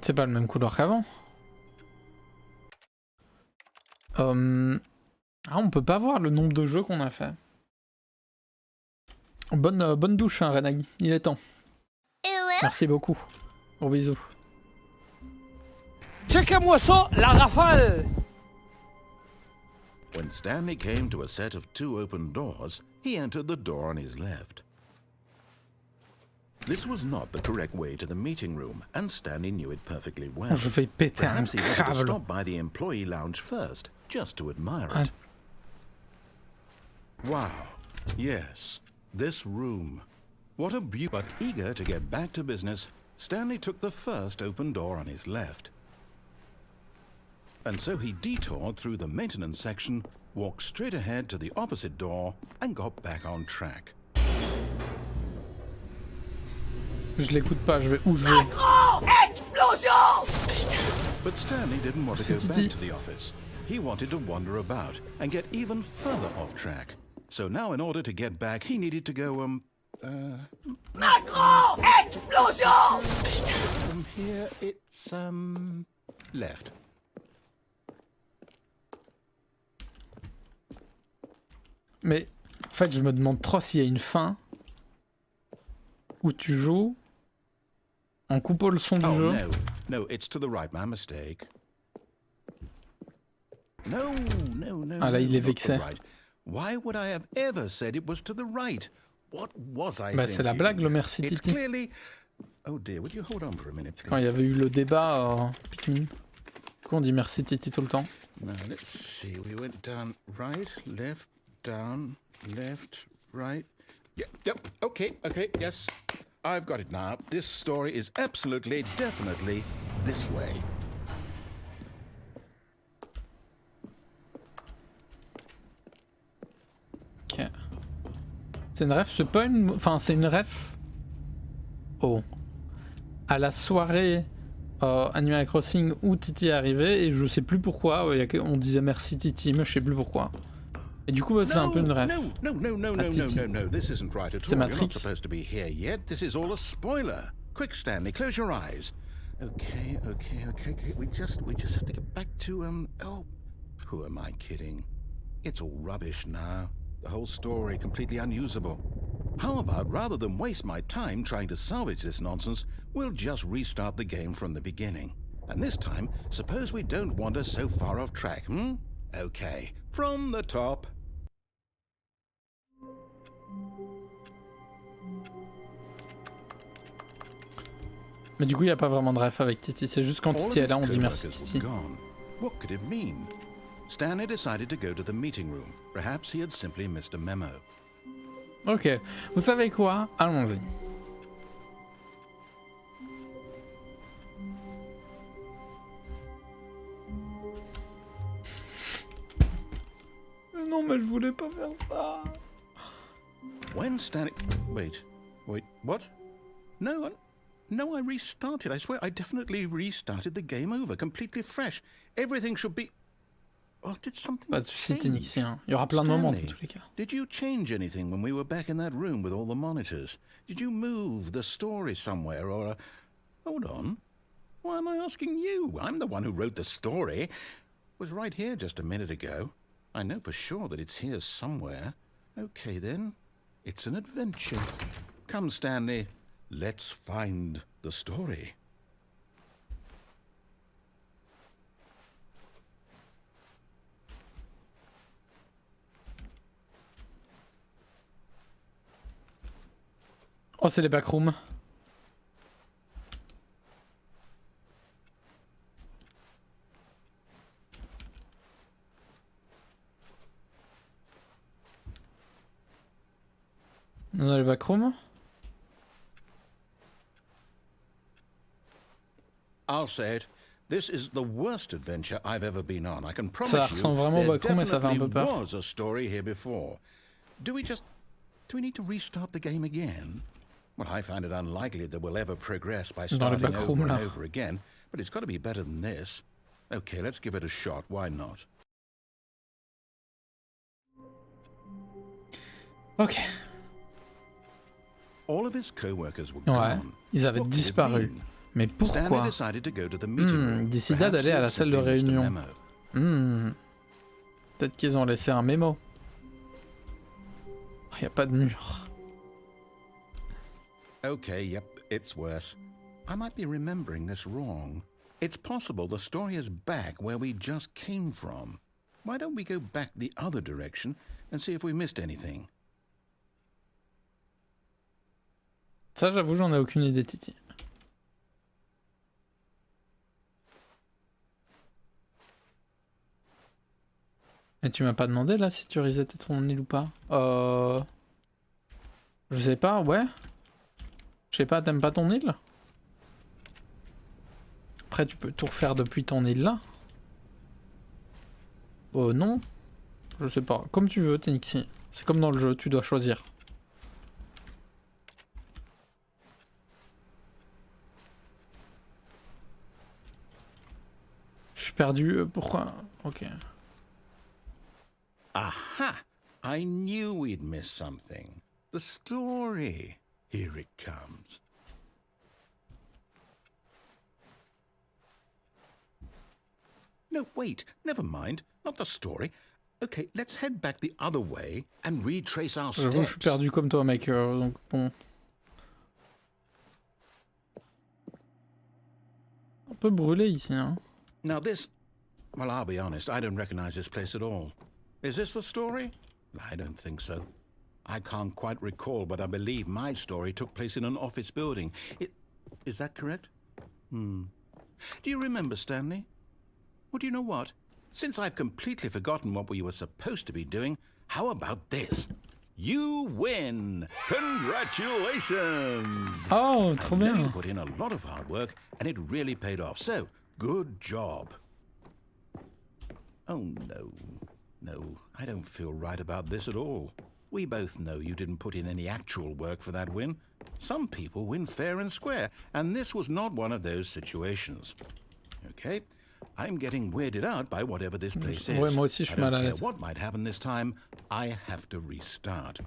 C'est pas le même couloir qu'avant. Ah, on peut pas voir le nombre de jeux qu'on a fait. Bonne douche, hein, Renagi. Il est temps. Merci beaucoup. Gros bisous. Checkez-moi ça, la rafale! When Stanley came to a set of 2 open doors, he entered the door on his left. This was not the correct way to the meeting room, and Stanley knew it perfectly well. Je vais péter un Perhaps he wanted to câble. stop by the employee lounge first, just to admire it. Wow. Yes, this room. What a beauty. But eager to get back to business, Stanley took the first open door on his left. And so he detoured through the maintenance section, walked straight ahead to the opposite door, and got back on track. Je l'écoute pas, je vais où je vais. But Stanley didn't want to go back to the office. He wanted to wander about and get even further off track. So now in order to get back, he needed to go, Macron! Explosion! From here, it's, left. Mais en fait, je me demande trop s'il y a une fin où tu joues en coupant le son du jeu. No, it's to the right, my mistake. No. Ah là, il est not vexé. the right. Why would I have ever said it was to the right? What was I Bah, c'est la blague, le merci It's Titi. clearly... Oh dear, would you hold on for a minute? Quand il y avait eu le débat Pikmin. Pourquoi on dit merci Titi tout le temps? Now, let's see. We went down, right, left, down, left, right. Yep, okay, yes. I've got it now. This story is absolutely, definitely this way. Ok. C'est une ref, c'est pas une... Enfin, c'est une ref... Oh. À la soirée Animal Crossing où Titi est arrivé, et je sais plus pourquoi, on disait merci Titi, mais je sais plus pourquoi. Et du coup, bah, c'est un peu une ref. No, this isn't right at C'est all. You're Matrix. not supposed to be here yet. This is all a spoiler. Quick, Stanley, close your eyes. Okay. We just have to get back to, oh, who am I kidding? It's all rubbish now. The whole story completely unusable. How about, rather than waste my time trying to salvage this nonsense, we'll just restart the game from the beginning. And this time, suppose we don't wander so far off track, Okay, from the top. Mais du coup, il n'y a pas vraiment de ref avec Titi, c'est juste quand All of Titi est his là, on dit merci co-workers Titi. were gone. What could it mean? Stanley decided to go to the meeting room. Perhaps he had simply missed a memo. Ok, vous savez quoi? Allons-y. Non, mais je voulais pas faire ça. When Stanley... Wait, what? No, I restarted. I swear, I definitely restarted the game over, completely fresh. Everything should be... Oh, did something Pas de soucis, change? Tennixien. Il y aura plein de moments, dans Stanley, tous les cas. did you change anything when we were back in that room with all the monitors? Did you move the story somewhere, or... Hold on. Why am I asking you? I'm the one who wrote the story. It was right here just a minute ago. I know for sure that it's here somewhere. Okay, then. It's an adventure. Come, Stanley. Let's find the story. Oh, c'est les backrooms. On a les backrooms. I'll say it. This is the worst adventure I've ever been on. I can promise Ça you ressemble vraiment au there backroom et ça fait un peu definitely peur. was a story here before. Do we need to restart the game again? Well, I find it unlikely that we'll ever progress by Dans le starting backroom, over and là. over again, but it's got to be better than this. Okay, let's give it a shot. Why not? Ok. all of his co-workers were Ouais, gone. ils avaient What could it disparu. mean? Mais Stanley pourquoi? decided to go to the meeting room. Il décida Perhaps d'aller he à had la salle de simply missed a réunion. memo. Peut-être qu'ils ont laissé un mémo. Il n'y a pas de mur. Okay, yep, it's worse. I might be remembering this wrong. It's possible the story is back where we just came from. Why don't we go back the other direction and see if we missed anything? Ça, j'avoue, j'en ai aucune idée, Titi. Et tu m'as pas demandé là si tu resetais ton île ou pas? Je sais pas, ouais. Je sais pas, t'aimes pas ton île? Après, tu peux tout refaire depuis ton île là. Oh non. Je sais pas. Comme tu veux, Tenixi. C'est comme dans le jeu, tu dois choisir. Je suis perdu. Pourquoi? Ok. Aha! I knew we'd miss something. The story. Here it comes. No, wait. Never mind. Not the story. Okay, let's head back the other way and retrace our steps. J'avoue, je suis perdu comme toi, mec. Donc bon. Un peu brûlé ici, hein. Now this... Well, I'll be honest. I don't recognize this place at all. Is this the story? I don't think so. I can't quite recall, but I believe my story took place in an office building. Is that correct? Do you remember, Stanley? Well, do you know what? Since I've completely forgotten what we were supposed to be doing, how about this? You win! Congratulations! Oh, trop I know you bien. put in a lot of hard work, and it really paid off. So, good job. Oh, no. No, I don't feel right about this at all. We both know you didn't put in any actual work for that win. Some people win fair and square, and this was not one of those situations. Okay? I'm getting weirded out by whatever this place is. Ouais, moi aussi, je suis I don't mal à care l'aise. what might happen this time. I have to restart.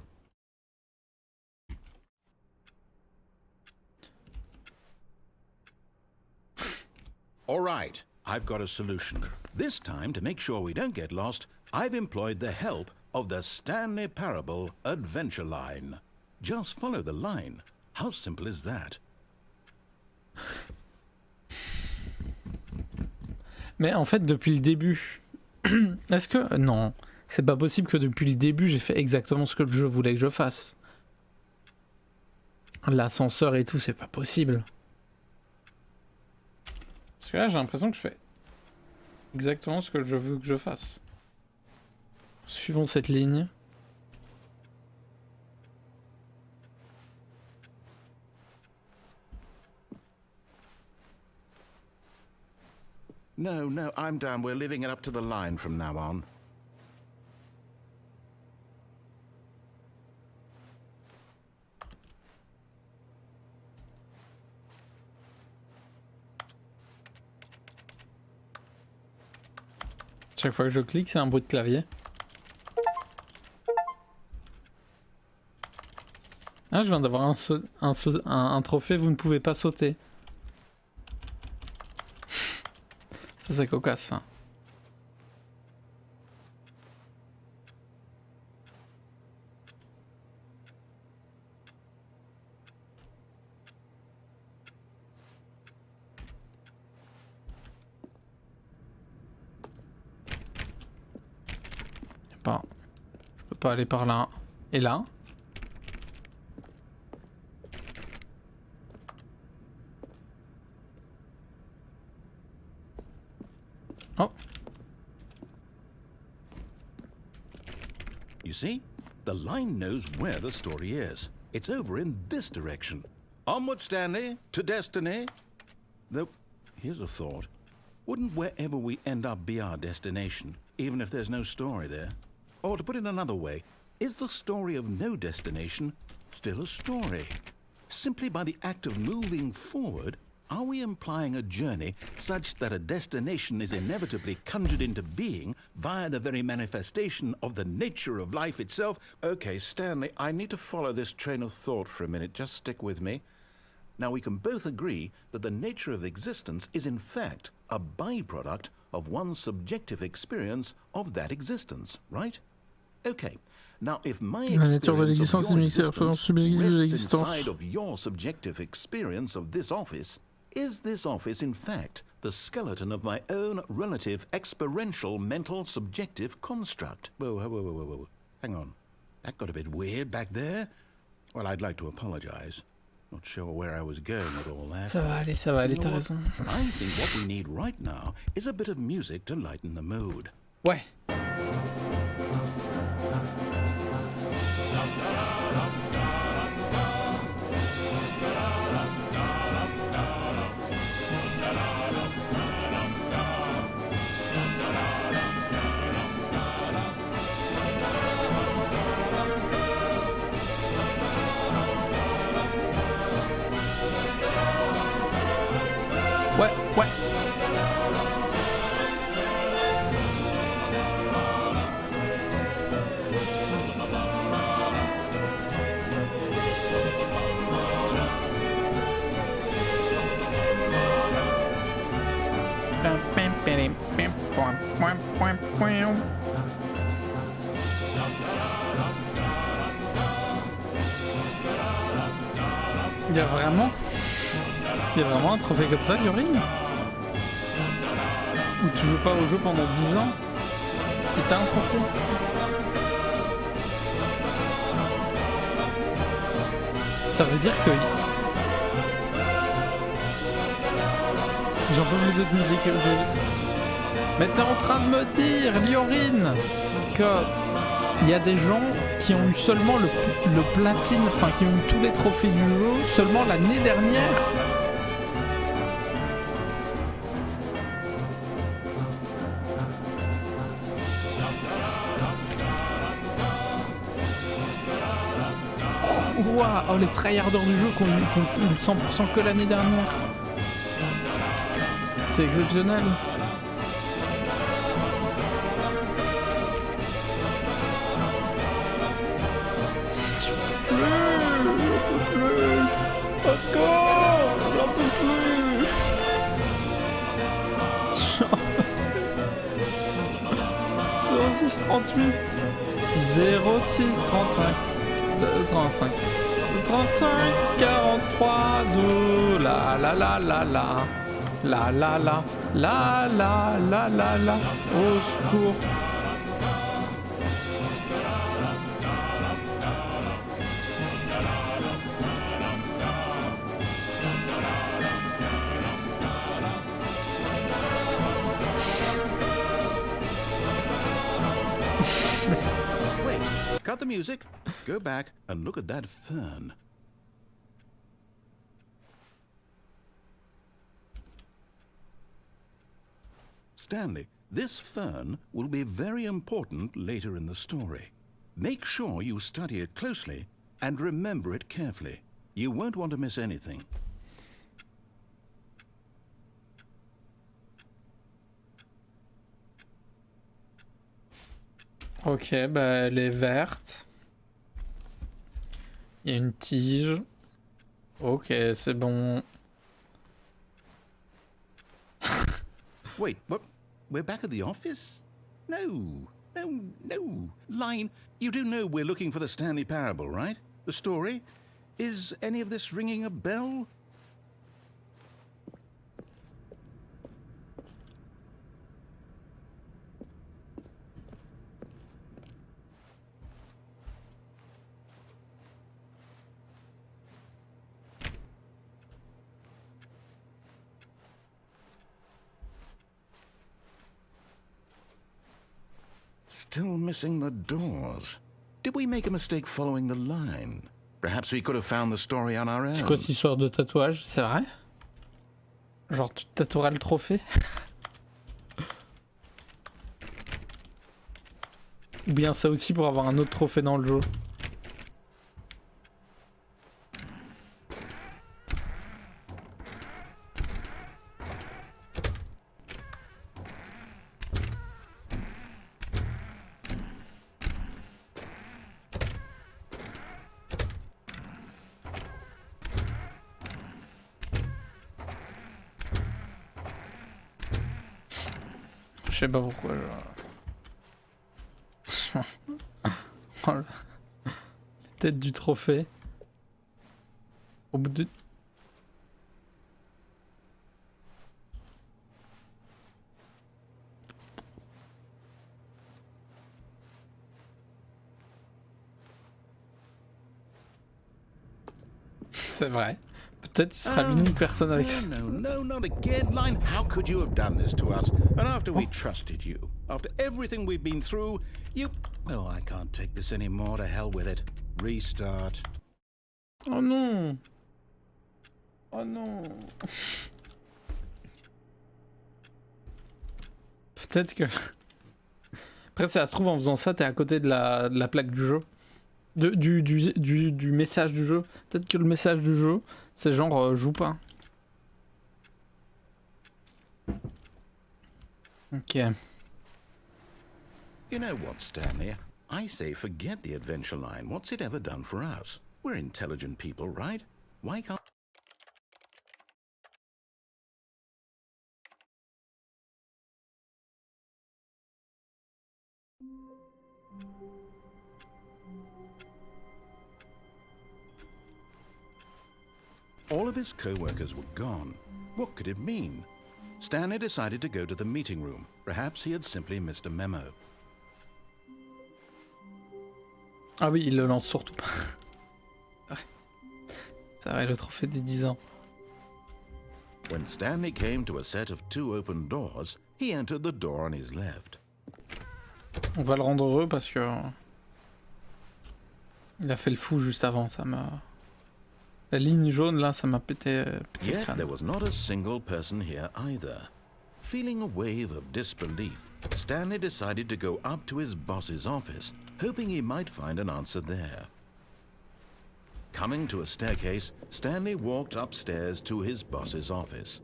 All right, I've got a solution. This time, to make sure we don't get lost, I've employed the help of the Stanley Parable Adventure Line. Just follow the line. How simple is that? Mais en fait, depuis le début... Est-ce que... Non. C'est pas possible que depuis le début, j'ai fait exactement ce que le jeu voulait que je fasse. L'ascenseur et tout, c'est pas possible. Parce que là, j'ai l'impression que je fais exactement ce que je veux que je fasse. Suivons cette ligne. No, I'm down. We're leaving it up to the line from now on. Chaque fois que je clique, c'est un bruit de clavier. Ah, je viens d'avoir un trophée, vous ne pouvez pas sauter. Ça, c'est cocasse, ça. Je peux pas aller par là. Et là? Oh. You see? The line knows where the story is. It's over in this direction. Onward, Stanley, to destiny. Though, here's a thought. Wouldn't wherever we end up be our destination, even if there's no story there? Or to put it another way, is the story of no destination still a story? Simply by the act of moving forward, are we implying a journey such that a destination is inevitably conjured into being via the very manifestation of the nature of life itself? Okay, Stanley, I need to follow this train of thought for a minute. Just stick with me. Now, we can both agree that the nature of existence is in fact a byproduct of one's subjective experience of that existence, right? Okay. Now, if my experience of your existence rests inside of your subjective experience of this office, is this office in fact the skeleton of my own relative experiential mental subjective construct? Whoa. Hang on. That got a bit weird back there. Well, I'd like to apologize. Not sure where I was going with all that. Ça va aller, t'as raison. I think what we need right now is a bit of music to lighten the mood. Ouais. Ouais. Il y a vraiment un trophée comme ça, Yorin? Où tu joues pas au jeu pendant 10 ans et t'as un trophée? Ça veut dire que... J'en peux plus cette musique. Mais t'es en train de me dire, Liorin, que il y a des gens qui ont eu seulement le platine, enfin qui ont eu tous les trophées du jeu seulement l'année dernière. Waouh, oh, les tryharders du jeu qui ont eu 100% que l'année dernière. C'est exceptionnel. Au secours, j'en peux plus. 0638 0635 35 35 43 2 la la la la la la la la la la la la la au secours. Cut the music, go back and look at that fern. Stanley, this fern will be very important later in the story. Make sure you study it closely and remember it carefully. You won't want to miss anything. Ok, bah elle est verte. Il y a une tige. Ok, c'est bon. Wait, what? We're back at the office? No. Line, you do know we're looking for the Stanley Parable, right? The story? Is any of this ringing a bell? Still missing the doors. Did we make a mistake following the line? Perhaps we could have found the story on our own. C'est quoi cette histoire de tatouage? C'est vrai? Genre tu te tatoueras le trophée? Ou bien ça aussi pour avoir un autre trophée dans le jeu? sais pas pourquoi. Oh, la tête du trophée. Au bout de... C'est vrai. Peut-être tu seras l'unique personne avec ça. No, not again, Line. How could you have done this to us? And after we trusted you, after everything we've been through, you... Oh, I can't take this anymore. To hell with it. Restart. Oh non. Oh non. Peut-être que... Après, ça se trouve, en faisant ça, t'es à côté de la plaque du jeu. Du message du jeu. Peut-être que le message du jeu, c'est genre joue pas. Ok. You know what, Stanley? I say forget the adventure line. What's it ever done for us? We're intelligent people, right? Why can't... All of his co-workers were gone. What could it mean? Stanley decided to go to the meeting room. Perhaps he had simply missed a memo. Ah oui, il le lance surtout pas. Ouais. C'est vrai, le trophée des 10 ans. When Stanley came to a set of 2 open doors, he entered the door on his left. On va le rendre heureux parce que... Il a fait le fou juste avant, ça m'a... La ligne jaune, là, ça m'a pété le Yet crâne. there was not a single person here either. Feeling a wave of disbelief, Stanley decided to go up to his boss's office, hoping he might find an answer there. Coming to a staircase, Stanley walked upstairs to his boss's office.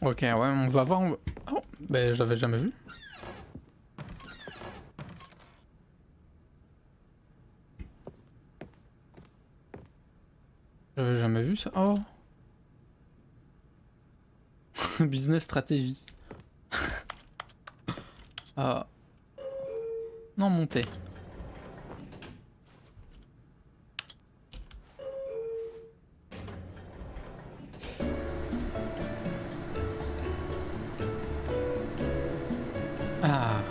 Ok, ouais, on va voir... Oh, ben j'avais jamais vu. J'avais jamais vu ça. Oh. Business stratégie. Ah. Non, monter. Ah.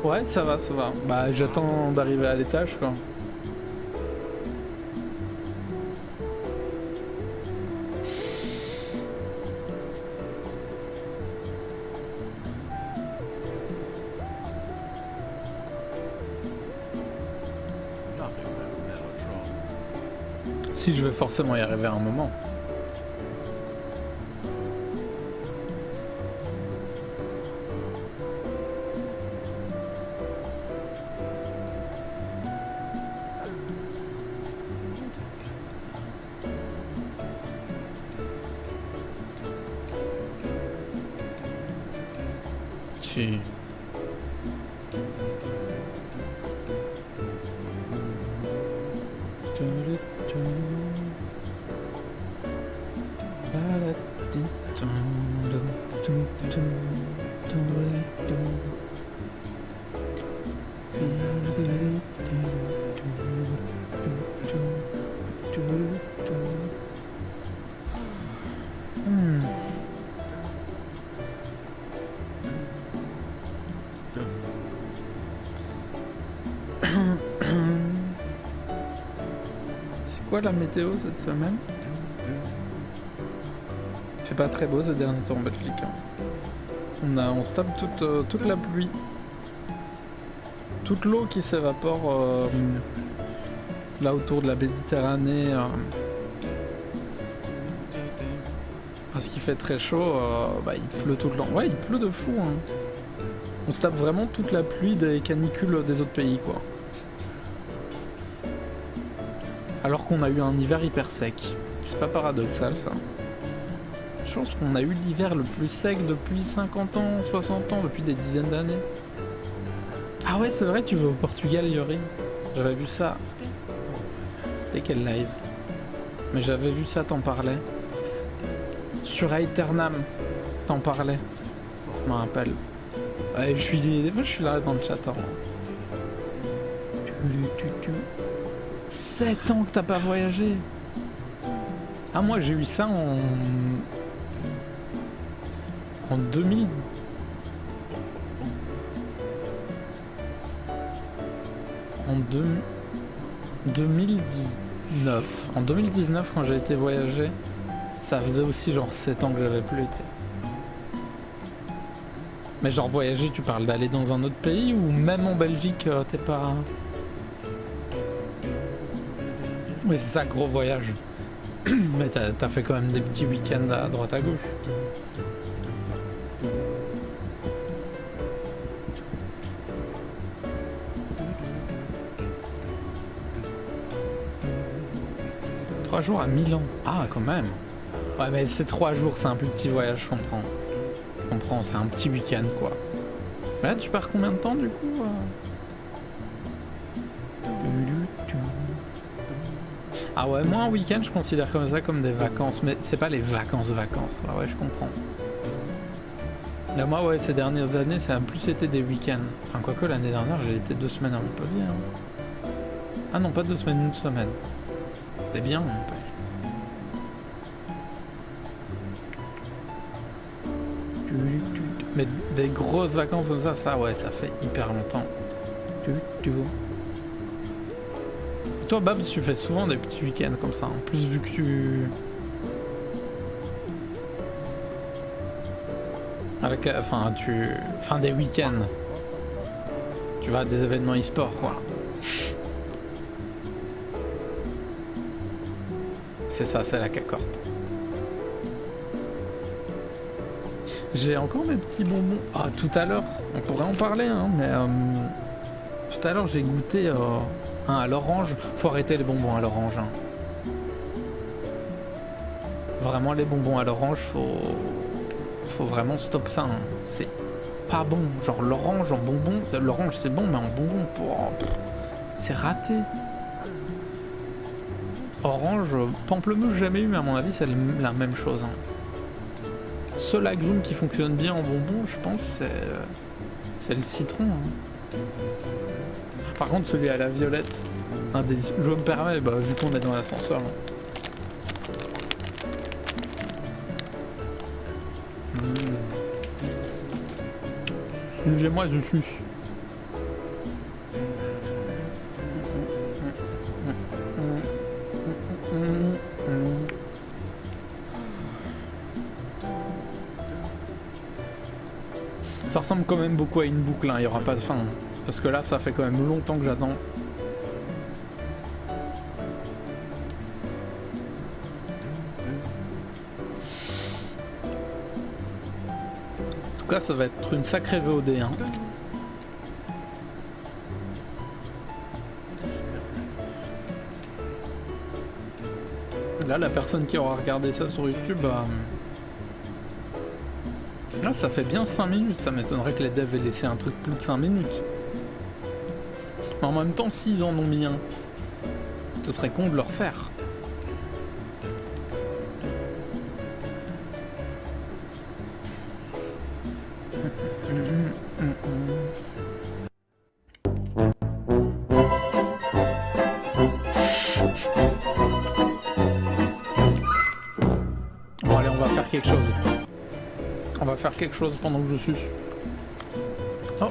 Ouais, ça va, ça va. Bah, j'attends d'arriver à l'étage, quoi. Si je vais forcément y arriver à un moment. Si. C'est quoi la météo cette semaine? Il fait pas très beau ce dernier temps en Belgique. On se tape toute la pluie. Toute l'eau qui s'évapore là autour de la Méditerranée. Parce qu'il fait très chaud, bah, il pleut tout le temps. Ouais, il pleut de fou. Hein. On se tape vraiment toute la pluie des canicules des autres pays, quoi. Alors qu'on a eu un hiver hyper sec. C'est pas paradoxal, ça. Je pense qu'on a eu l'hiver le plus sec depuis 50 ans, 60 ans, depuis des dizaines d'années. Ah ouais, c'est vrai, tu vas au Portugal, Yori. J'avais vu ça. C'était quel live? Mais j'avais vu ça, t'en parlais. Sur Aeternam, t'en parlais. Je me rappelle. Ouais, des fois je suis là dans le chat. 7 ans que t'as pas voyagé. Ah, moi j'ai eu ça en 2000. En 2019. En 2019, quand j'ai été voyager, ça faisait aussi genre 7 ans que j'avais plus été. Mais genre voyager, tu parles d'aller dans un autre pays ou même en Belgique, t'es pas... Oui, c'est ça, gros voyage. Mais t'as fait quand même des petits week-ends à droite à gauche. Trois jours à Milan. Ah, quand même. Ouais, mais c'est 3 jours, c'est un plus petit voyage, je comprends. Je comprends, c'est un petit week-end, quoi. Mais là, tu pars combien de temps, du coup Ah ouais, moi, un week-end, je considère comme ça comme des vacances. Mais c'est pas les vacances. Ah ouais, je comprends. Et moi, ouais, ces dernières années, ça a plus été des week-ends. Enfin, quoique, l'année dernière, j'ai été 2 semaines à Montpellier. Hein. Ah non, pas 2 semaines, 1 semaine. C'était bien, Montpellier. Mais des grosses vacances comme ça ouais, ça fait hyper longtemps. Toi, Bab, tu fais souvent des petits week-ends comme ça. En plus, vu que tu... Enfin, des week-ends. Tu vas à des événements e-sport, quoi. C'est ça, c'est la K-Corp. J'ai encore mes petits bonbons. Ah, tout à l'heure, on pourrait en parler, hein, mais tout à l'heure j'ai goûté à l'orange. Faut arrêter les bonbons à l'orange. Hein. Vraiment, les bonbons à l'orange, faut vraiment stop ça. Hein. C'est pas bon. Genre l'orange en bonbon, l'orange c'est bon, mais en bonbon, c'est raté. Orange, pamplemousse jamais eu, mais à mon avis c'est la même chose. Hein. Seul agrume qui fonctionne bien en bonbon, je pense, c'est le citron. Hein. Par contre, celui à la violette, un délicieux. Je me permets, bah, vu qu'on est dans l'ascenseur. Sucez-moi, je suce. Ça ressemble quand même beaucoup à une boucle, hein. Il n'y aura pas de fin. Parce que là, ça fait quand même longtemps que j'attends. En tout cas, ça va être une sacrée VOD, hein. Là, la personne qui aura regardé ça sur YouTube, là, ça fait bien 5 minutes. Ça m'étonnerait que les devs aient laissé un truc plus de 5 minutes. Mais en même temps, s'ils en ont mis un, ce serait con de le refaire. Bon, allez, on va faire quelque chose. On va faire quelque chose pendant que je suce. Oh.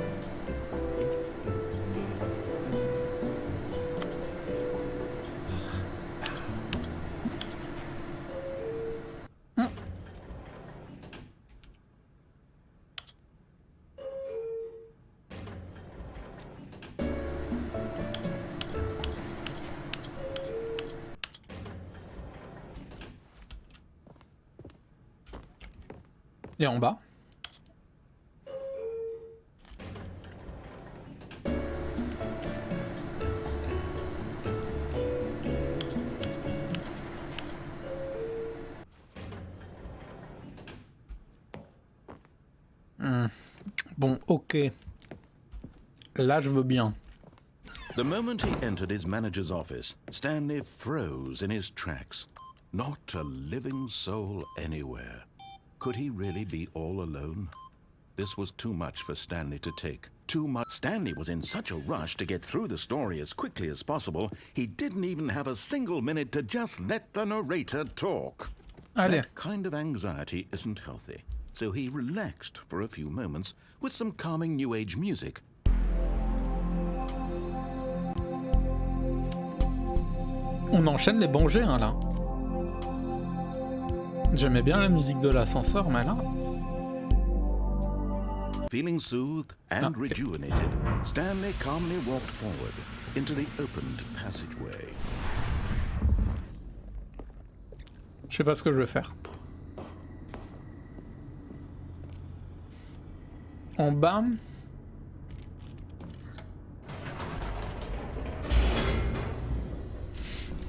Et en bas. Bon, ok. Là, je veux bien. The moment he entered his manager's office, Stanley froze in his tracks. Not a living soul anywhere. Could he really be all alone? This was too much for Stanley to take. Too much. Stanley was in such a rush to get through the story as quickly as possible, he didn't even have a single minute to just let the narrator talk. Allez. That kind of anxiety isn't healthy, so he relaxed for a few moments with some calming New Age music. On enchaîne les bons jets, hein, là. J'aimais bien la musique de l'ascenseur, mais là... Feeling soothed and rejuvenated, Stanley calmly walked forward into the opened passageway. Je sais pas ce que je vais faire. En bas...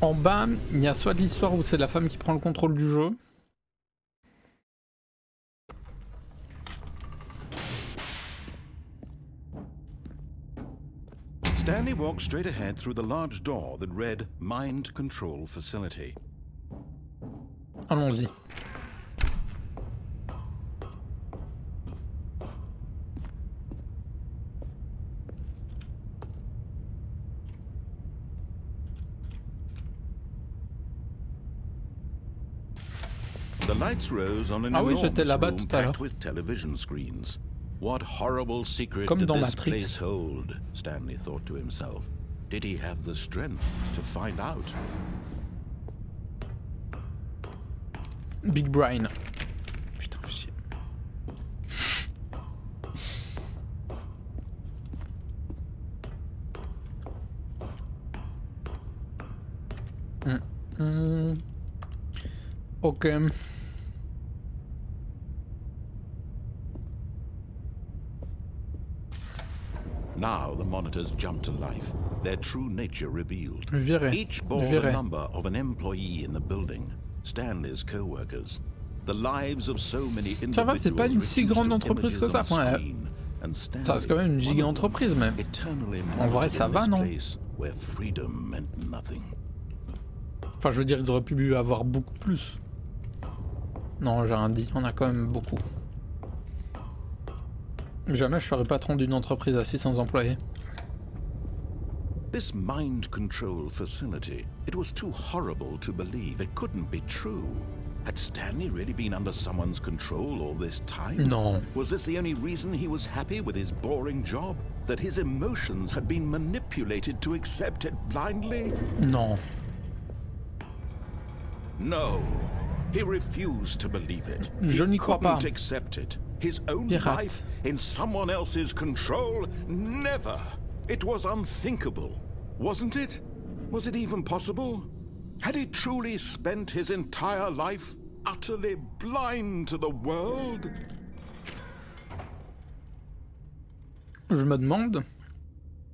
En bas, il y a soit de l'histoire où c'est la femme qui prend le contrôle du jeu. Stanley walked straight ahead through the large door that read Mind Control Facility. Allons-y. The lights rose on an Ah oui, enormous j'étais là-bas room tout à l'heure. packed with television screens. What horrible secret Comme did dans this Matrix. place hold? Stanley thought to himself. Did he have the strength to find out? Big Brain. Putain, fais chier. Ok. Now the monitors jumped to life, their true nature revealed. Viré. Each bore the number of an employee in the building, Stanley's co-workers. The lives of so many individuals. Ça va, c'est pas une si grande entreprise que ça. Enfin, ça reste quand même une giga entreprise, mais en vrai, ça va, non? Enfin, je veux dire, ils auraient pu avoir beaucoup plus. Non, j'ai rien dit. On a quand même beaucoup. Jamais je serais patron d'une entreprise à 600 employés. This mind control facility, it was too horrible to believe. It couldn't be true. Had Stanley really been under someone's control all this time? Non. Was this the only reason he was happy with his boring job? That his emotions had been manipulated to accept it blindly? Non. No. He refused to believe it. Je n'y crois pas. He couldn't accept it. His own Pirate. life in someone else's control? Never. It was unthinkable, wasn't it? Was it even possible? Had he truly spent his entire life utterly blind to the world? Je me demande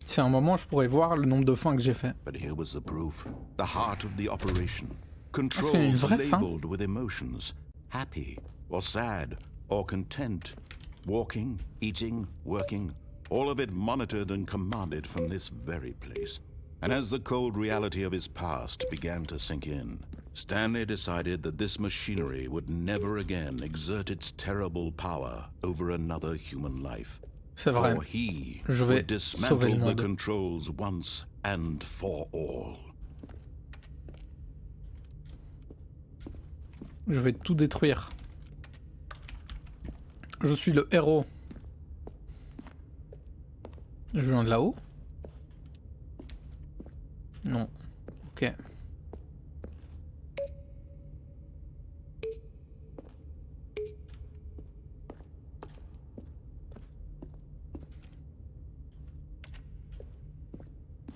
si à un moment je pourrais voir le nombre de fins que j'ai fait. But here was the proof, the heart of the operation. Est-ce qu'il y a une Controls vraie fin? labeled with emotions, happy or sad or content, walking, eating, working, all of it monitored and commanded from this very place. And as the cold reality of his past began to sink in, Stanley decided that this machinery would never again exert its terrible power over another human life. C'est vrai. For he Je vais would sauver le dismantle the monde. controls once and for all. Je vais tout détruire. Je suis le héros. Je viens de là-haut? Non. Ok.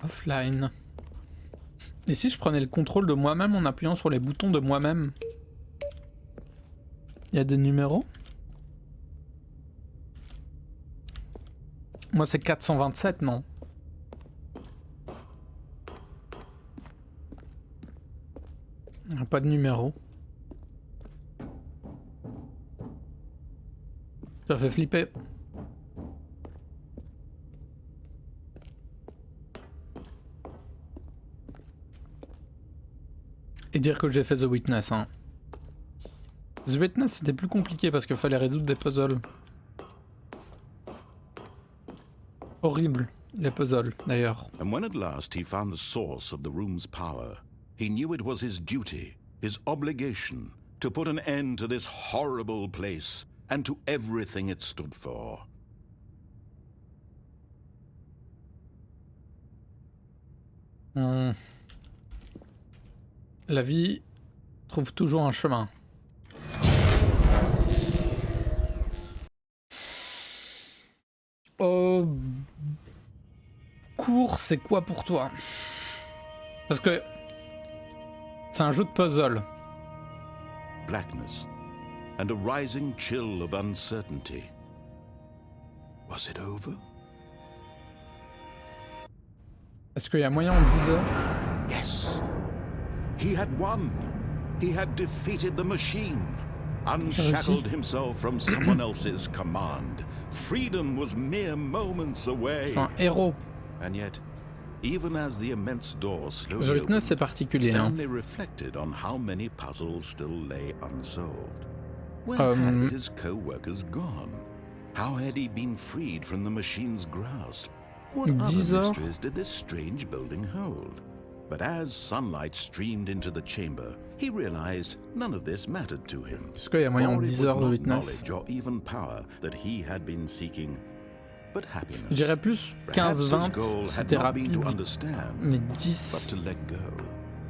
Offline. Et si je prenais le contrôle de moi-même en appuyant sur les boutons de moi-même? Il y a des numéros? Moi c'est 427, non? Il n'y a pas de numéro. Ça fait flipper. Et dire que j'ai fait The Witness, hein. The Witness c'était plus compliqué parce qu'il fallait résoudre des puzzles. Horrible, les puzzles d'ailleurs. And when at last he found the source of the room's power, he knew it was his duty, his obligation, to put an end to this horrible place and to everything it stood for. La vie trouve toujours un chemin. Cours, c'est quoi pour toi? Parce que c'est un jeu de puzzle. Blackness and a rising chill of uncertainty. Was it over? Est-ce qu'il y a moyen en 10 heures? Yes. He had won. He had defeated the machine, unshackled himself from someone else's command. Freedom was mere moments away. Je suis un héros. And yet, even as the immense door slowly The Witness c'est opened, particulier, hein. Stanley reflected on how many puzzles still lay unsolved. Where had his co-workers gone? How had he been freed from the machine's grasp? What other 10 heures. mysteries did this strange building hold? But as sunlight streamed into the chamber, he realized none of this mattered to him. Est-ce qu'il y a moyen en For it 10 was heures de not Witness? knowledge or even power that he had been seeking, but happiness. Je dirais plus Perhaps his 15-20 goal si had t'es not been rapide. to understand, Mais but 10, to let go.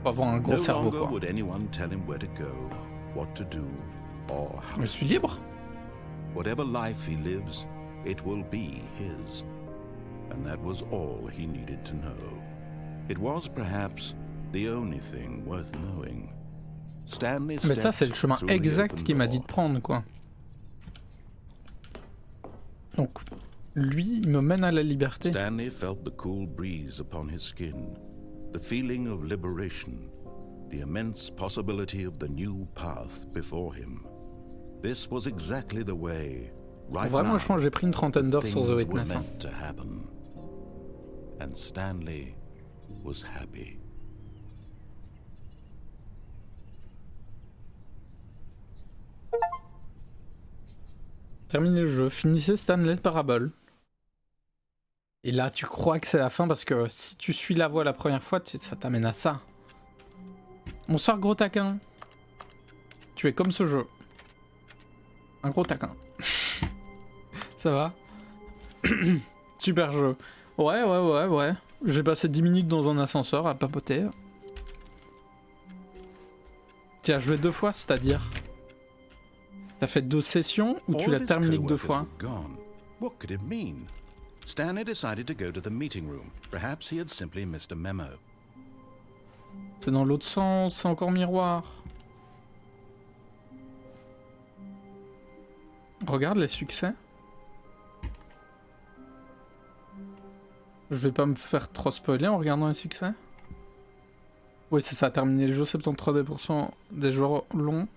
faut avoir un gros No cerveau longer quoi. would anyone tell him where to go, what to do, or how. Je suis libre. Whatever life he lives, it will be his. And that was all he needed to know. It was perhaps the only thing worth knowing. Stanley Mais ça c'est le stepped chemin through the exact open qu'il m'a dit de door. prendre quoi. Donc lui il me mène à la liberté. Stanley felt the cool breeze upon his skin, the feeling of liberation, the immense possibility of the new path before him. This was exactly the way, right Vraiment now, je pense que j'ai pris une trentaine d'heures sur The things were Witness. Hein. meant to happen. And Stanley was happy. Terminez le jeu, finissez Stanley Parable. Et là tu crois que c'est la fin parce que si tu suis la voie la première fois, ça t'amène à ça. Bonsoir gros taquin. Tu es comme ce jeu. Un gros taquin. Ça va? Super jeu. Ouais. J'ai passé 10 minutes dans un ascenseur à papoter. Tiens, je vais 2 fois, c'est-à-dire. T'as fait 2 sessions ou tu All l'as of his terminé que 2 co-workers fois? were gone. What could it mean? Stanley decided to go to the meeting room. Perhaps he had simply missed a memo. C'est dans l'autre sens, c'est encore miroir. Regarde les succès. Je vais pas me faire trop spoiler en regardant les succès. Oui, c'est ça, terminer le jeu 73% des joueurs longs.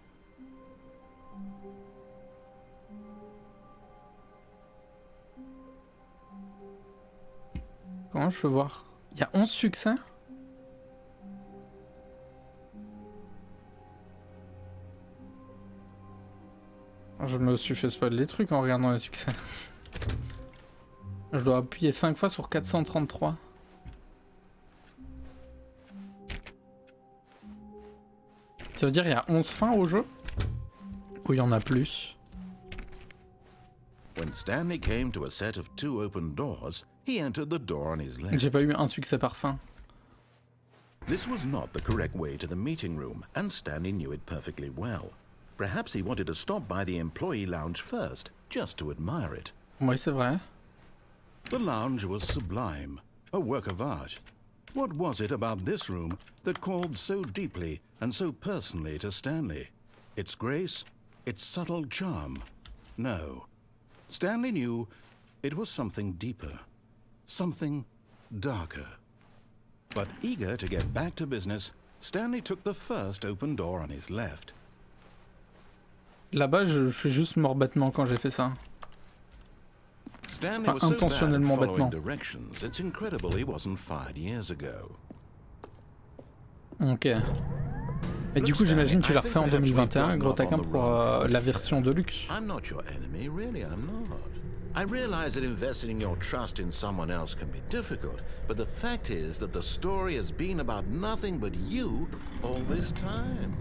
Comment je peux voir? Il y a 11 succès? Je me suis fait spoiler les trucs en regardant les succès. Je dois appuyer 5 fois sur 433. Ça veut dire qu'il y a 11 fins au jeu? Ou il y en a plus? When Stanley came to a set of 2 open doors, he entered the door on his left. J'ai pas eu un succès par fin. This was not the correct way to the meeting room, and Stanley knew it perfectly well. Perhaps he wanted to stop by the employee lounge first, just to admire it. Oui, c'est vrai. The lounge was sublime, a work of art. What was it about this room that called so deeply and so personally to Stanley? Its grace? Its subtle charm? No. Stanley knew it was something deeper, something darker. But eager to get back to business, Stanley took the first open door on his left. Là-bas, je suis juste mort bêtement quand j'ai fait ça. Stanley Enfin, was so bad at intentionnellement following bêtement. directions, it's incredible he wasn't fired years ago. Ok. Et du coup, j'imagine que tu l'as refait en 2021, gros taquin pour la version de luxe. I'm not your enemy, really, I'm not. I realize that investing your trust in someone else can be difficult, but the fact is that the story has been about nothing but you all this time.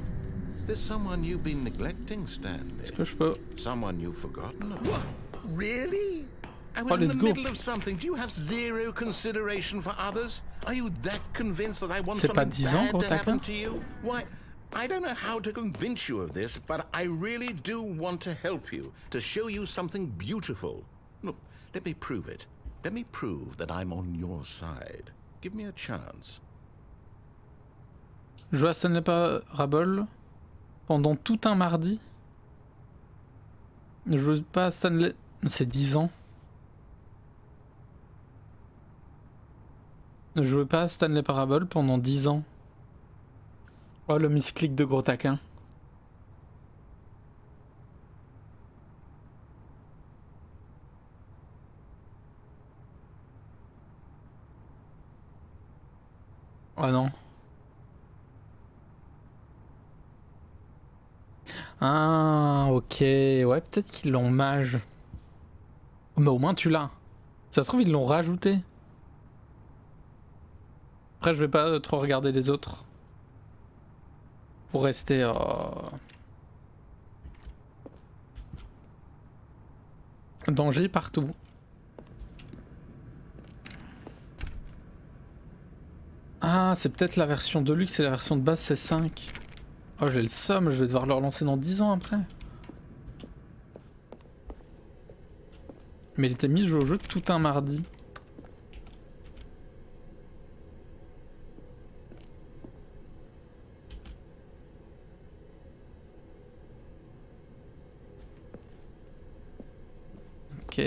There's someone you've been neglecting, Stanley. Est-ce que je peux... Someone you've forgotten about. Really? I was Oh, in the let's go. middle of something. Do you have zero consideration for others? Are you that convinced that I want C'est pas something 10 ans, bad gros to happen taquin? to you? Why, I don't know how to convince you of this, but I really do want to help you, to show you something beautiful. Look, let me prove it. Let me prove that I'm on your side. Give me a chance. Jouer à Stanley Parable pendant tout un mardi. Ne jouez pas à Stanley... C'est 10 ans. Ne jouez pas à Stanley Parable pendant 10 ans. Oh, le misclick de gros taquin. Oh non. Ah, ok. Ouais, peut-être qu'ils l'ont mage. Mais au moins tu l'as. Ça se trouve, ils l'ont rajouté. Après, je vais pas trop regarder les autres. Pour rester... Danger partout. Ah, c'est peut-être la version de luxe et la version de base c'est 5. Oh, j'ai le seum, je vais devoir le relancer dans 10 ans après. Mais il était mis au jeu tout un mardi. Ok.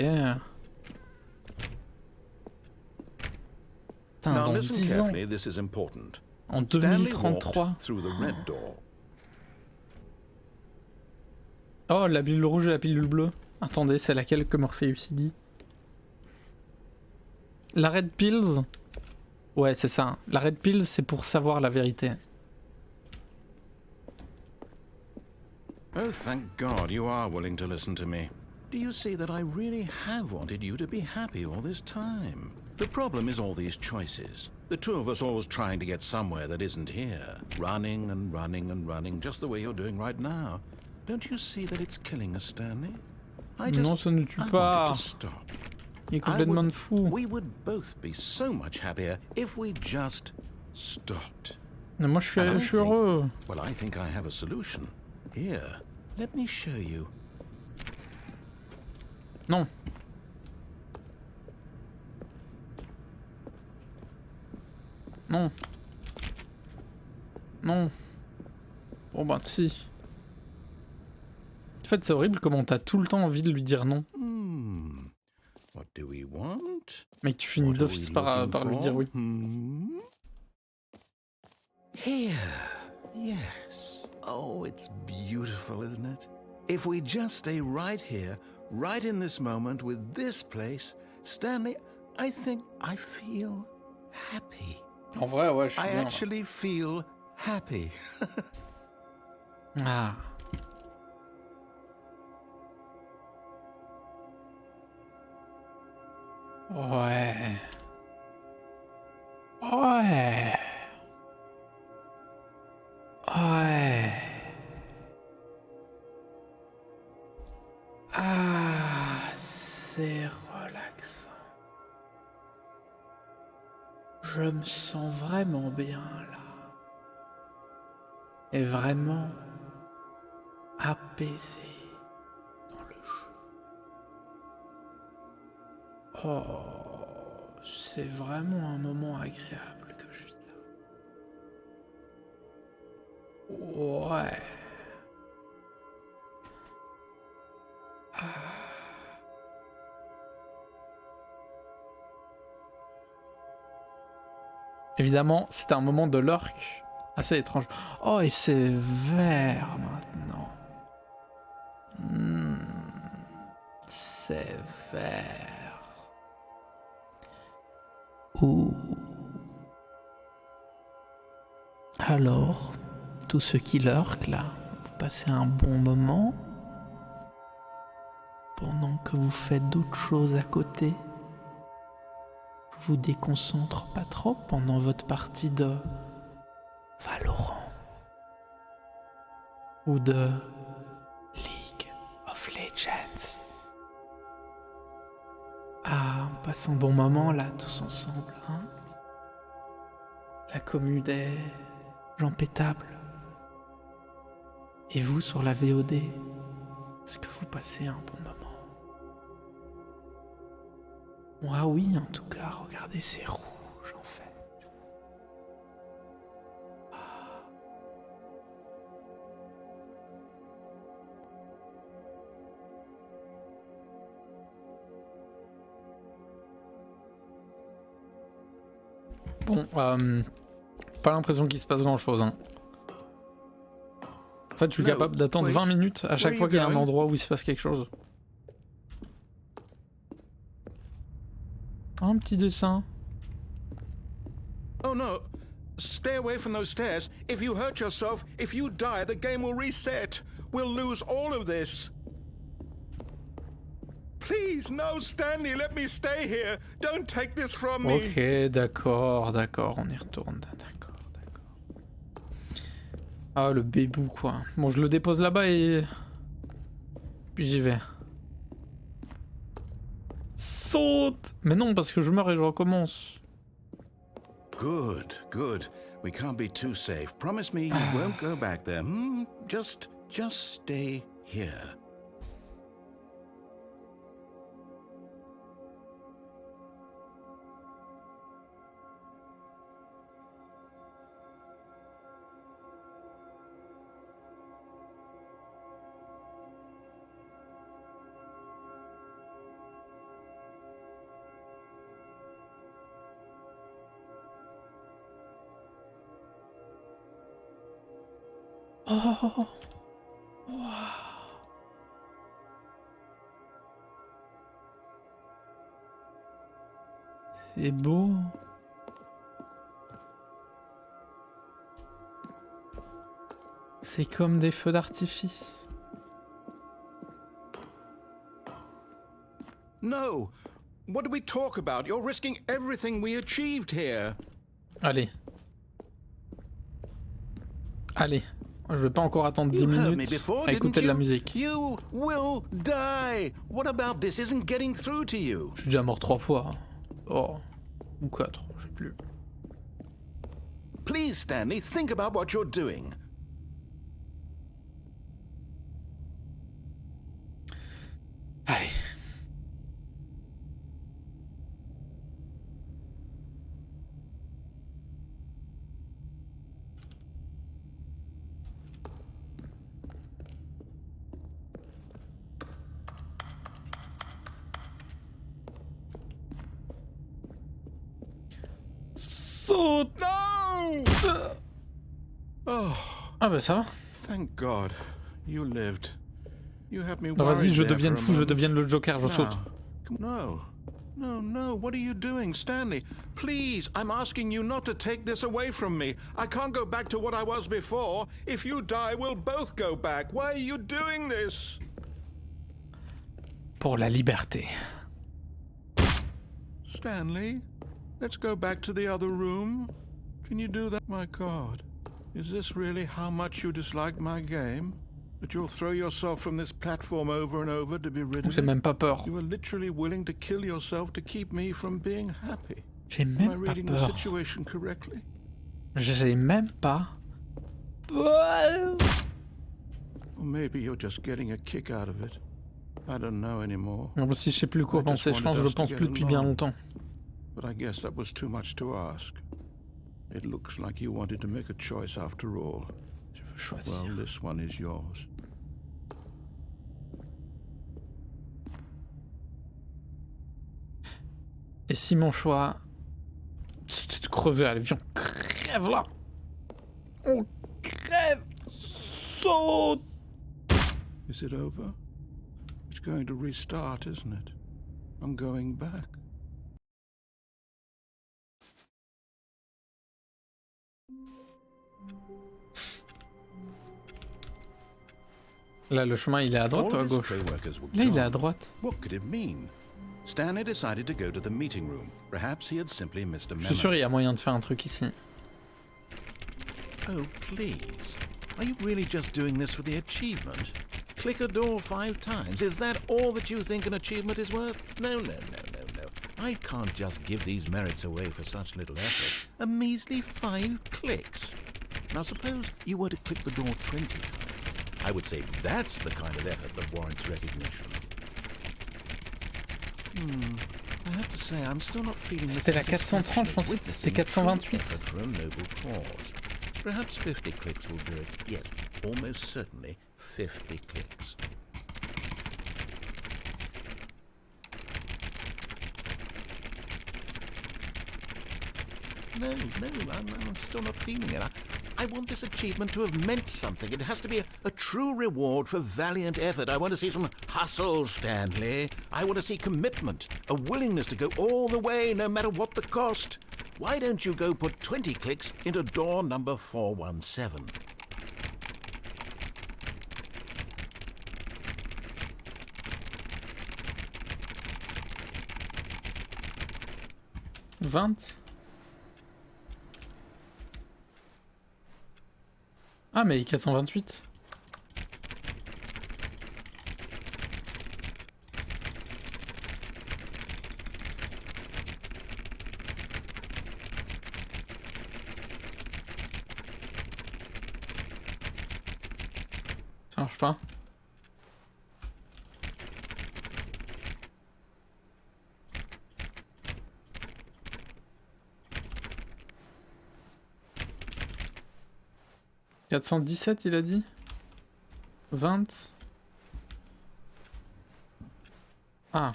Putain, Now dans listen 10 ans. carefully, this is important. En Stanley 2033. walked through the red door. Oh, la pilule rouge et la pilule bleue. Attendez, c'est laquelle que Morpheus dit? La Red Pills? Ouais, c'est ça. La Red Pills, c'est pour savoir la vérité. Oh, thank God you are willing to listen to me. Do you see that I really have wanted you to be happy all this time? The problem is all these choices. The two of us always trying to get somewhere that isn't here. Running and running and running, just the way you're doing right now. Don't you see that it's killing us, Stanley? Non, ça ne tue I pas. wanted to stop. Il est complètement de fou. We would both be so much happier if we just stopped. Mais moi, je suis And I think- heureux. Well, I think I have a solution. Here, Let me show you. Non. Non. Non. Bon bah si. En fait c'est horrible comment t'as tout le temps envie de lui dire non. What do we want? Mais tu finis d'office par lui dire oui. Here. Yes. Oh, it's beautiful, isn't it? If we just stay right here, right in this moment with this place, Stanley, I think I feel happy. En vrai, ouais, je suis I bien. actually feel happy. Ah. Ouais. Ouais. Ouais. Ah, c'est relaxant. Je me sens vraiment bien là. Et vraiment apaisé dans le jeu. Oh, c'est vraiment un moment agréable que je vis là. Ouais. Ah. Évidemment, c'était un moment de l'orque assez étrange. Oh, et c'est vert maintenant. C'est vert. Ouh. Alors, tous ceux qui lurkent là, vous passez un bon moment pendant que vous faites d'autres choses à côté. Je vous déconcentre pas trop pendant votre partie de Valorant ou de League of Legends. Ah, on passe un bon moment là, tous ensemble, hein? La commu des gens pétables. Et vous sur la VOD, est-ce que vous passez un bon moment? Moi oui, en tout cas, regardez, c'est rouge en fait. Bon, pas l'impression qu'il se passe grand chose. Hein. En fait, je suis capable d'attendre 20 minutes à chaque fois qu'il y a un endroit où il se passe quelque chose. Un petit dessin. Oh no. Stay away from those stairs. If you hurt yourself, if you die, the game will reset. We'll lose all of this. Please, no, Stanley, let me stay here. Don't take this from me. Ok, d'accord, on y retourne. D'accord. Ah, le bébou, quoi. Bon, je le dépose là-bas et... puis j'y vais. Saute! Mais non, parce que je meurs et je recommence. Good. We can't be too safe. Promise me you won't go back there. Just stay here. Oh! Wow. C'est beau. C'est comme des feux d'artifice. No! What do we talk about? You're risking everything we achieved here. Allez. Je vais pas encore attendre 10 minutes à écouter de la musique. You will die. What about this isn't getting through to you? Je suis déjà mort 3 fois. Oh. Ou 4, je sais plus. Please, Stanley, think about what you're doing. Saute. No! Oh, Ah bah ça va. thank God. You lived. You had me Non, vas-y, worried je there devienne for a fou, je moment. devienne le Joker, je saute. No. No, no, what are you doing, Stanley? Please, I'm asking you not to take this away from me. I can't go back to what I was before. If you die, we'll both go back. Why are you doing this? Pour la liberté. Stanley, let's go back to the other room. Can you do that? My God, is this really how much you dislike my game? That you'll throw yourself from this platform over and over to be rid of J'ai it? même pas peur. You are literally willing to kill yourself to keep me from being happy. J'ai Am I même pas reading the peur. situation correctly? J'ai même pas peur. Or maybe you're just getting a kick out of it. I don't know anymore. Non, si je sais plus quoi penser, je pense que je pense plus depuis bien longtemps. But I guess that was too much to ask. It looks like you wanted to make a choice after all. Je veux choisir. Well, this one is yours. Et si mon choix, c'était de crever, allez viens, on crève là. On crève. Saute. Is it over? It's going to restart, isn't it? I'm going back. Là, le chemin, il est à droite ou à gauche? Là, il est à droite. What could it mean? Stanley decided to go to the meeting room. Perhaps he had simply missed a Je memo. suis sûr, il y a moyen de faire un truc ici. Oh, please. Are you really just doing this for the achievement? Click a door 5 times. Is that all that you think an achievement is worth? No, no, no, no, no. I can't just give these merits away for such little effort. A measly 5 clicks. Now suppose you were to click the door 20 times. I would say that's the kind of effort that warrants recognition. I have to say, I'm still not feeling the C'était la 430, je pensais que c'était 428. for a noble cause. Perhaps 50 clicks will do it. Yes, almost certainly 50 clicks. No, I'm still not feeling it. I want this achievement to have meant something. It has to be a true reward for valiant effort. I want to see some hustle, Stanley. I want to see commitment, a willingness to go all the way, no matter what the cost. Why don't you go put 20 clicks into door number 417? Ah, mais 428. Ça marche pas. « 417, il a dit 20. Ah.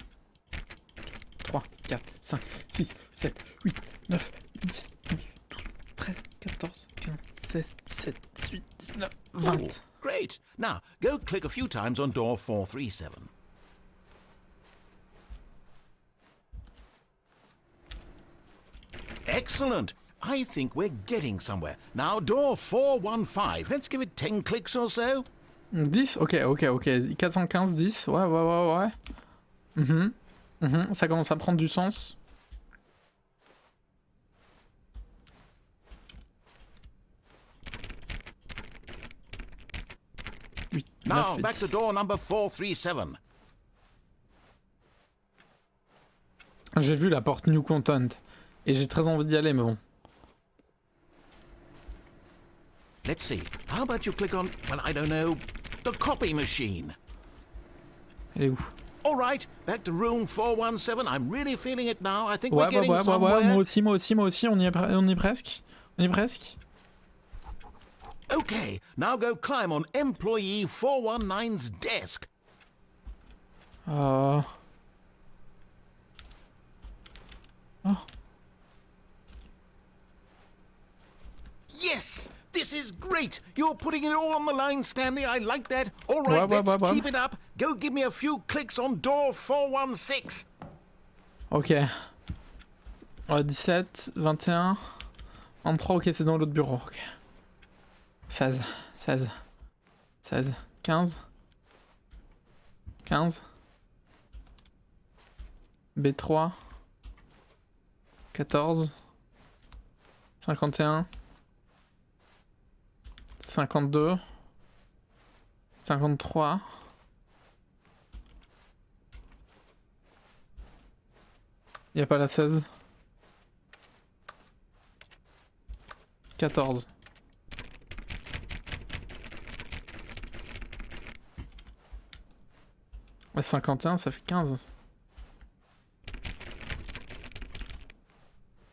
3, 4, 5, 6, 7, 8, 9, 10, 11, 12, 13, 14, 15, 16, 17, 18, 19, 20. Oh, great. Now, go click a few times on door 437. Excellent. I think we're getting somewhere. Now, door 415. Let's give it 10 clicks or so. 10. Ok. 415, 10. Ouais. Ça commence à prendre du sens. Now, back to door number 437. J'ai vu la porte New Content. Et j'ai très envie d'y aller, mais bon. Let's see. How about you click on, well, I don't know, the copy machine? Elle est où? All right, back to room 417. I'm really feeling it now. I think we're getting somewhere. Moi aussi, on y est presque. Okay, now go climb on employee 419's desk. Oh. Yes! This is great! You're putting it all on the line, Stanley. I like that. All right, let's keep it up. Go give me a few clicks on door 416. Ok. 17, 21, 23, ok, c'est dans l'autre bureau. Ok. 16, 16, 16, 15, 15, B3, 14, 51, 52, 53, y a pas la 16, 14. Ouais, 51, ça fait 15.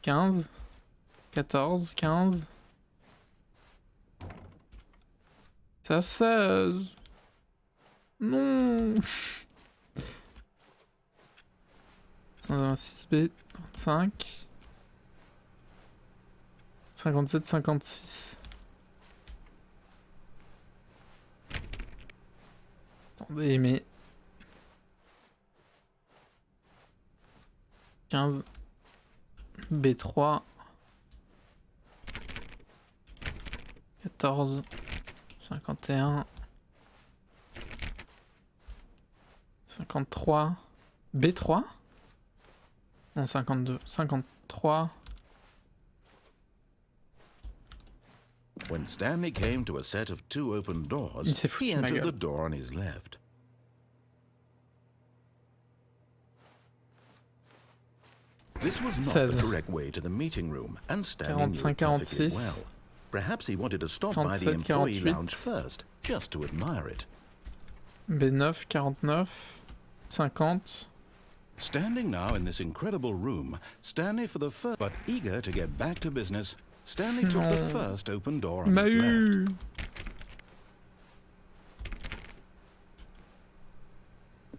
15, 14, 15. Ça 16. Non. 56B, 25. 57, 56. Attendez, mais... 15. B3. 14. 51. 53. B3. Non, 52. 53. When Stanley came to a set of 2 open doors, he entered the door on his left. This was not the correct way to the meeting room, and Stanley knew it perfectly well. Perhaps he wanted to stop by the employee lounge first, just to admire it. B9, 49, 50. Standing now in this incredible room, Stanley for the first, but eager to get back to business, Stanley took the first open door on his left.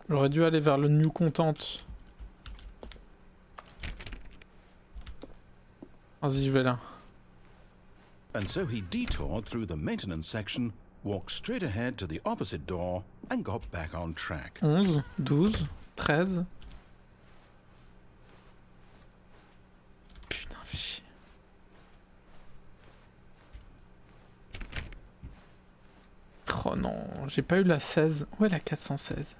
J'aurais dû aller vers le New Content. Vas-y, je vais là. And so he detoured through the maintenance section, walked straight ahead to the opposite door, and got back on track. 11, 12, 13. Putain, fais chier. Oh non, j'ai pas eu la 16. Où est la 416?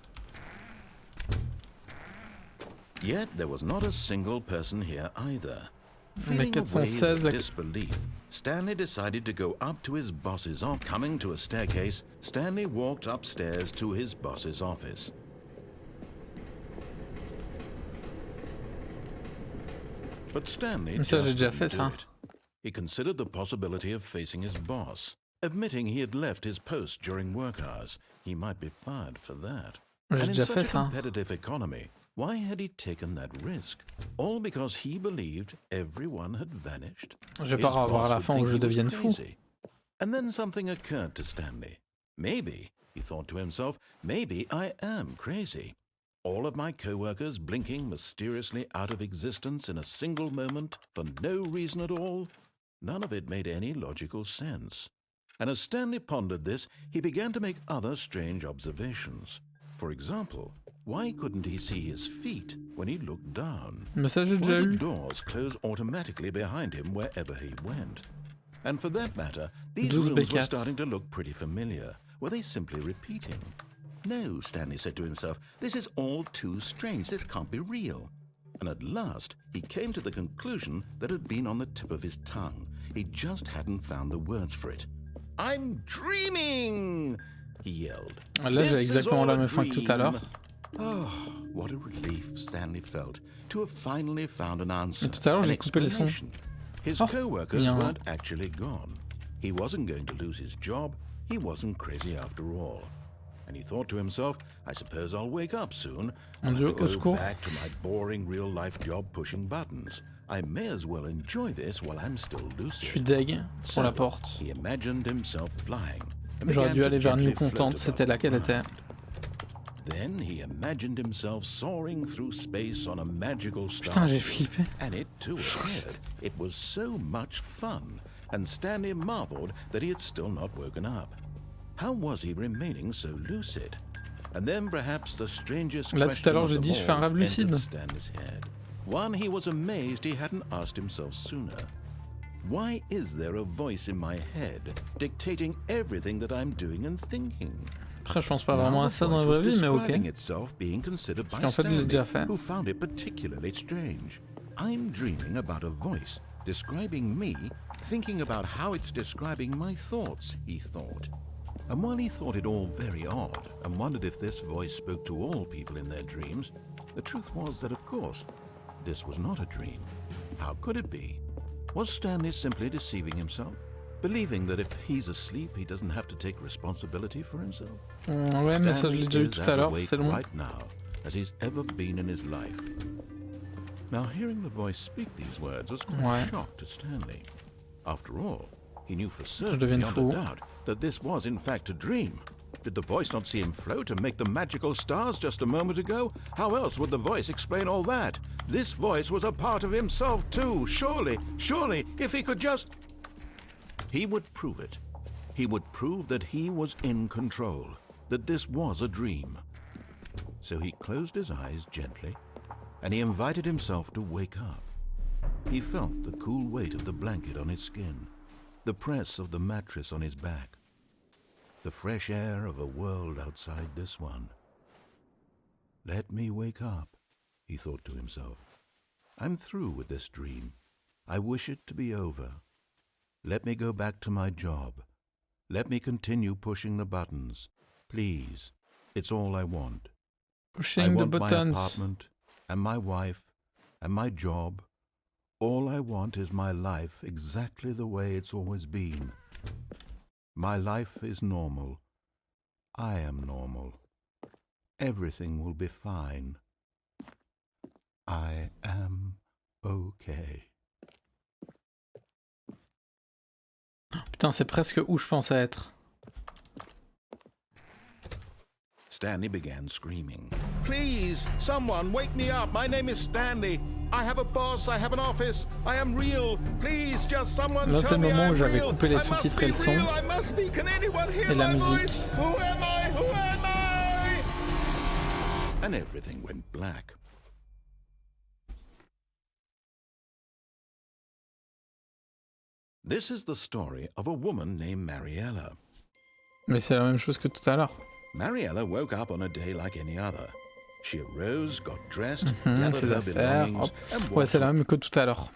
Yet there was not a single person here either. Mais Feeling a wave 416, of disbelief, Stanley decided to go up to his boss's office. Coming to a staircase, Stanley walked upstairs to his boss's office. But Stanley just didn't do it. He considered the possibility of facing his boss. Admitting he had left his post during work hours, he might be fired for that. And in such a competitive economy, why had he taken that risk? All because he believed everyone had vanished? Je vais pas avoir la fin où je devienne fou. And then something occurred to Stanley. Maybe, he thought to himself, maybe I am crazy. All of my co-workers blinking mysteriously out of existence in a single moment for no reason at all? None of it made any logical sense. And as Stanley pondered this, he began to make other strange observations. For example, why couldn't he see his feet when he looked down? Why did doors close automatically behind him wherever he went? And for that matter, these rooms were starting to look pretty familiar. Were they simply repeating? No, Stanley said to himself, this is all too strange. This can't be real. And at last, he came to the conclusion that had been on the tip of his tongue. He just hadn't found the words for it. I'm dreaming! He yelled. Là, j'ai exactement la même fin que tout à l'heure. Oh, what a relief Stanley felt to have finally found an answer. Mais tout à l'heure, j'ai coupé le son. His co-workers weren't actually gone. He wasn't going to lose his job. He wasn't crazy after all. And he thought to himself, I suppose I'll wake up soon and go back to my boring real-life job pushing buttons. I may as well enjoy this while I'm still lucid. Je suis deg pour la porte. He imagined himself flying. J'aurais dû aller vers New Content, c'était là qu'elle était. Then he imagined himself soaring through space on a magical star. Putain, j'ai flippé. And it too appeared. It was so much fun. and Stanley marveled that he had still not woken up. How was he remaining so lucid? And then perhaps the strangest Là tout à l'heure j'ai dit je fais un rêve lucide. Stanley's head. One he was amazed he hadn't asked himself sooner. Why is there a voice in my head dictating everything that I'm doing and thinking? Après je pense pas vraiment à ça dans la vraie vie, mais ok. Parce qu'en fait je l'ai déjà fait. Who found it particularly strange. I'm dreaming about a voice describing me, thinking about how it's describing my thoughts, he thought. And while he thought it all very odd and wondered if this voice spoke to all people in their dreams, the truth was that, of course, this was not a dream. How could it be? Was Stanley simply deceiving himself? Believing that if he's asleep, he doesn't have to take responsibility for himself? Ouais, mais ça je l'ai déjà eu tout à l'heure, c'est long. Right now, as he's ever been in his life. Now, hearing the voice speak these words was quite a shock to Stanley. After all, he knew for certain, beyond a doubt, that this was in fact a dream. Did the voice not see him float and make the magical stars just a moment ago? How else would the voice explain all that? This voice was a part of himself too. Surely, if he could just... He would prove it. He would prove that he was in control, that this was a dream. So he closed his eyes gently, and he invited himself to wake up. He felt the cool weight of the blanket on his skin, the press of the mattress on his back, the fresh air of a world outside this one. Let me wake up, he thought to himself. I'm through with this dream. I wish it to be over. Let me go back to my job. Let me continue pushing the buttons. Please, it's all I want. Pushing the buttons. I want my apartment, and my wife, and my job. All I want is my life exactly the way it's always been. My life is normal. I am normal. Everything will be fine. I am okay. Putain, c'est presque où je pensais être. Stanley began screaming. Please, someone, wake me up. My name is Stanley. I have a boss, I have an office. I am real. Please, just someone Là, c'est tell le me moment où I'm j'avais real. coupé les I must sous-titres be et le son. real. I must be. Can anyone hear Et la my musique. voice? Who am I? Who am I? And everything went black. This is the story of a woman named Mariella. Mais c'est la même chose que tout à l'heure. Mariella woke up on a day like any other. She arose, got dressed, Ses gathered her affaires. belongings, and Ouais, c'est la même que tout à l'heure.